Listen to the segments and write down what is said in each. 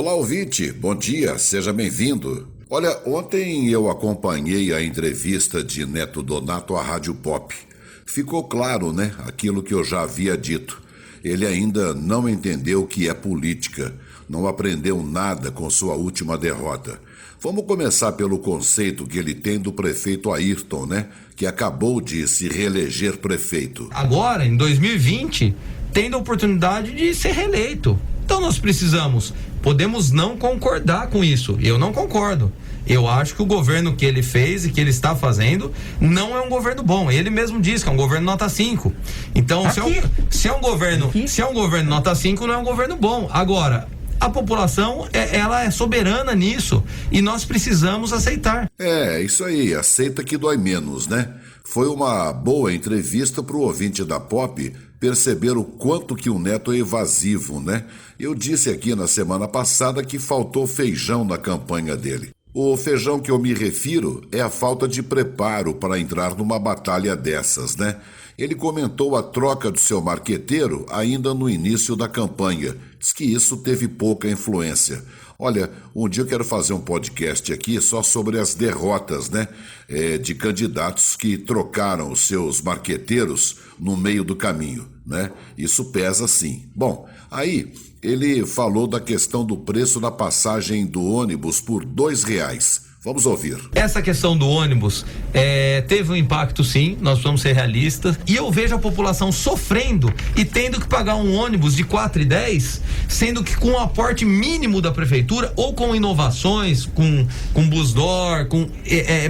Olá, ouvinte, bom dia, seja bem-vindo. Olha, ontem eu acompanhei a entrevista de Neto Donato à Rádio Pop. Ficou claro, né, aquilo que eu já havia dito. Ele ainda não entendeu o que é política, não aprendeu nada com sua última derrota. Vamos começar pelo conceito que ele tem do prefeito Ayrton, né, que acabou de se reeleger prefeito. Agora, em 2020, tendo a oportunidade de ser reeleito. Então nós podemos não concordar com isso. Eu não concordo. Eu acho que o governo que ele fez e que ele está fazendo não é um governo bom. Ele mesmo diz que é um governo nota 5. Então, se é um governo nota 5, não é um governo bom. Agora, a população, ela é soberana nisso e nós precisamos aceitar. Isso aí, aceita que dói menos, né? Foi uma boa entrevista para o ouvinte da Pop perceber o quanto que o Neto é evasivo, né? Eu disse aqui na semana passada que faltou feijão na campanha dele. O feijão que eu me refiro é a falta de preparo para entrar numa batalha dessas, né? Ele comentou a troca do seu marqueteiro ainda no início da campanha. Diz que isso teve pouca influência. Olha, um dia eu quero fazer um podcast aqui só sobre as derrotas, né? De candidatos que trocaram os seus marqueteiros no meio do caminho, né? Isso pesa sim. Bom, aí ele falou da questão do preço da passagem do ônibus por R$2. Vamos ouvir. Essa questão do ônibus teve um impacto, sim, nós vamos ser realistas, e eu vejo a população sofrendo e tendo que pagar um ônibus de R$4,10, sendo que com o aporte mínimo da prefeitura ou com inovações, com Busdor,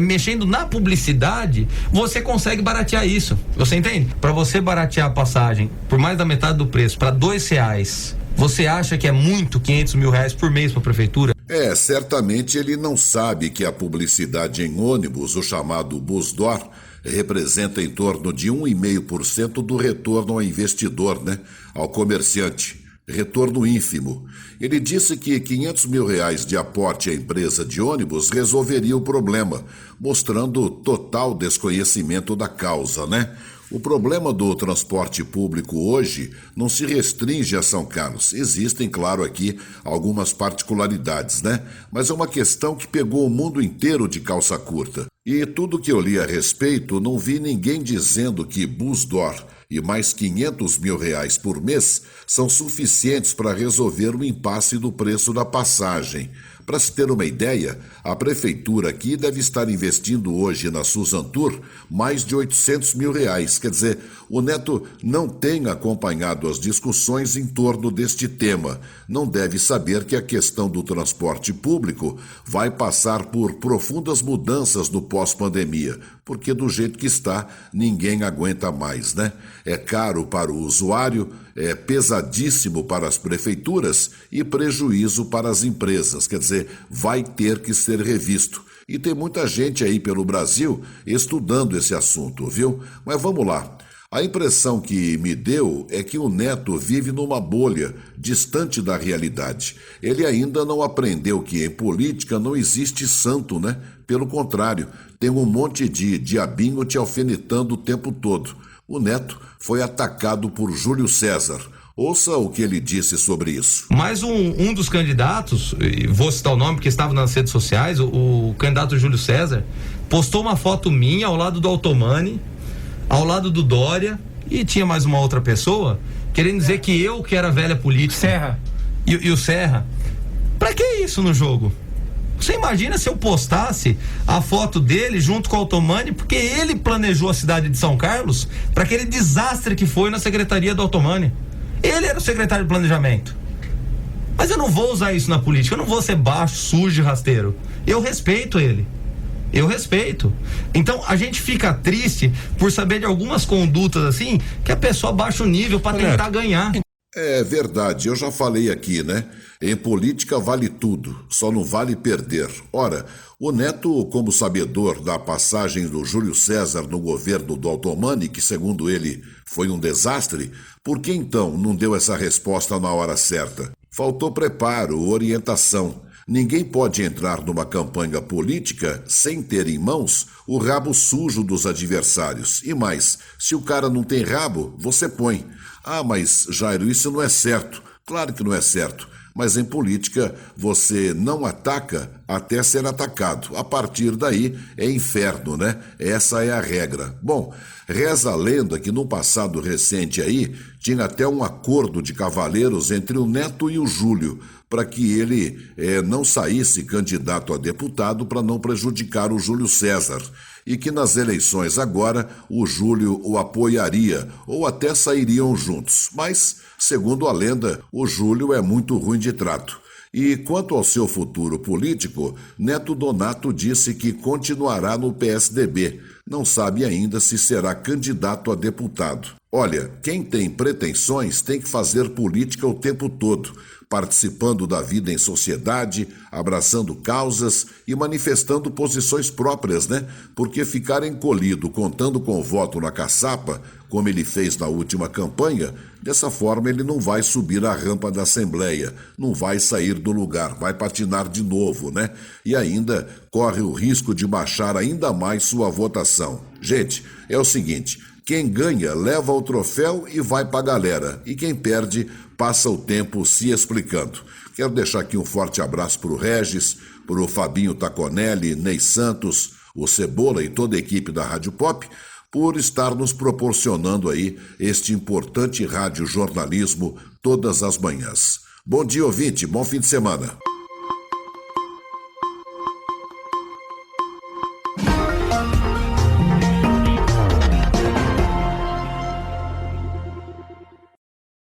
mexendo na publicidade, você consegue baratear isso, você entende? Para você baratear a passagem por mais da metade do preço, para R$2, você acha que é muito R$500 mil por mês para a prefeitura? Certamente ele não sabe que a publicidade em ônibus, o chamado Busdor, representa em torno de 1,5% do retorno ao investidor, né? Ao comerciante. Retorno ínfimo. Ele disse que R$500 mil de aporte à empresa de ônibus resolveria o problema, mostrando total desconhecimento da causa, né? O problema do transporte público hoje não se restringe a São Carlos. Existem, claro, aqui algumas particularidades, né? Mas é uma questão que pegou o mundo inteiro de calça curta. E tudo que eu li a respeito, não vi ninguém dizendo que Busdor e mais R$500 mil por mês são suficientes para resolver o impasse do preço da passagem. Para se ter uma ideia, a prefeitura aqui deve estar investindo hoje na Suzantur mais de R$800 mil. Quer dizer, o Neto não tem acompanhado as discussões em torno deste tema. Não deve saber que a questão do transporte público vai passar por profundas mudanças no pós-pandemia, porque do jeito que está, ninguém aguenta mais, né? É caro para o usuário, é pesadíssimo para as prefeituras e prejuízo para as empresas. Quer dizer, vai ter que ser revisto. E tem muita gente aí pelo Brasil estudando esse assunto, viu? Mas vamos lá. A impressão que me deu é que o Neto vive numa bolha, distante da realidade. Ele ainda não aprendeu que em política não existe santo, né? Pelo contrário, tem um monte de diabinho te alfinetando o tempo todo. O Neto foi atacado por Júlio César. Ouça o que ele disse sobre isso. Mas um dos candidatos, vou citar o nome porque estava nas redes sociais, o candidato Júlio César, postou uma foto minha ao lado do Altomani, ao lado do Dória, e tinha mais uma outra pessoa, querendo dizer que eu que era velha política. Serra. E o Serra. Pra que isso no jogo? Você imagina se eu postasse a foto dele junto com o Altomani, porque ele planejou a cidade de São Carlos para aquele desastre que foi na secretaria do Altomani. Ele era o secretário de planejamento. Mas eu não vou usar isso na política, eu não vou ser baixo, sujo e rasteiro. Eu respeito ele. Eu respeito. Então a gente fica triste por saber de algumas condutas assim, que a pessoa baixa o nível para tentar ganhar. É verdade, eu já falei aqui, né? Em política vale tudo, só não vale perder. Ora, o Neto, como sabedor da passagem do Júlio César no governo do Altomani, que segundo ele foi um desastre, por que então não deu essa resposta na hora certa? Faltou preparo, orientação. Ninguém pode entrar numa campanha política sem ter em mãos o rabo sujo dos adversários. E mais, se o cara não tem rabo, você põe. Ah, mas Jairo, isso não é certo. Claro que não é certo. Mas em política, você não ataca até ser atacado. A partir daí é inferno, né? Essa é a regra. Bom, reza a lenda que no passado recente aí tinha até um acordo de cavaleiros entre o Neto e o Júlio para que ele não saísse candidato a deputado para não prejudicar o Júlio César. E que nas eleições agora o Júlio o apoiaria ou até sairiam juntos. Mas, segundo a lenda, o Júlio é muito ruim de trato. E quanto ao seu futuro político, Neto Donato disse que continuará no PSDB. Não sabe ainda se será candidato a deputado. Olha, quem tem pretensões tem que fazer política o tempo todo, participando da vida em sociedade, abraçando causas e manifestando posições próprias, né? Porque ficar encolhido contando com o voto na caçapa, como ele fez na última campanha, dessa forma ele não vai subir a rampa da Assembleia, não vai sair do lugar, vai patinar de novo, né? E ainda corre o risco de baixar ainda mais sua votação. Gente, é o seguinte, quem ganha leva o troféu e vai pra galera, e quem perde passa o tempo se explicando. Quero deixar aqui um forte abraço pro Regis, pro Fabinho Taconelli, Ney Santos, o Cebola e toda a equipe da Rádio Pop, por estar nos proporcionando aí este importante rádio jornalismo todas as manhãs. Bom dia, ouvinte, bom fim de semana.